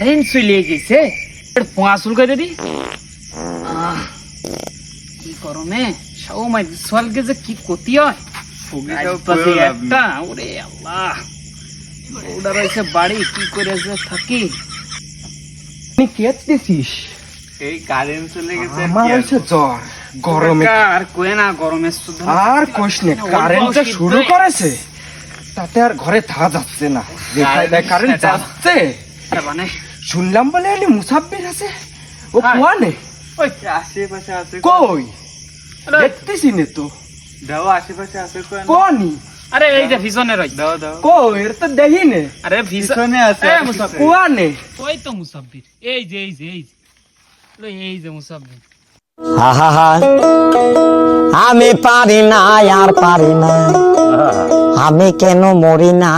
Current চলে গেছে, পোঁয়া চুলকে দিদি কি গরমে সময় সোয়ালকে যে কি ক্ষতি হয় একটা। ওরে আল্লাহ, ওটা রয়েছে বাড়ি, কি করে যে থাকি। তুই কেটেছিস? এই কারেন্ট চলে গেছে, আমার হচ্ছে জ্বর গরমে। আর কয়ে না, গরমে শুধু আর কোশ নে, কারেন্ট যে শুরু করেছে তাতে আর ঘরে থাকা যাচ্ছে না। যেখানে দেখ কারেন্ট যাচ্ছে। মানে শুনলাম বলে এলি মুসাফির আছে, ও হ্যাঁ। কুয়া নে ওই আশেপাশে আছে, কই আরে, দেখতেছি নে তো, দাও আশেপাশে আছে, কোনি আরে এই যে পিছনে রয়েছে। দাও দাও, কই এর তো দেখি নে, আরে পিছনে আছে, এ, মুসাফির। কুয়া নে। ওই তো মুসাফির, এই যে এই যে এই যে এই যে মুসাফির। আহা, আমি পারি না আর পারি না, আমি কেন মরি না।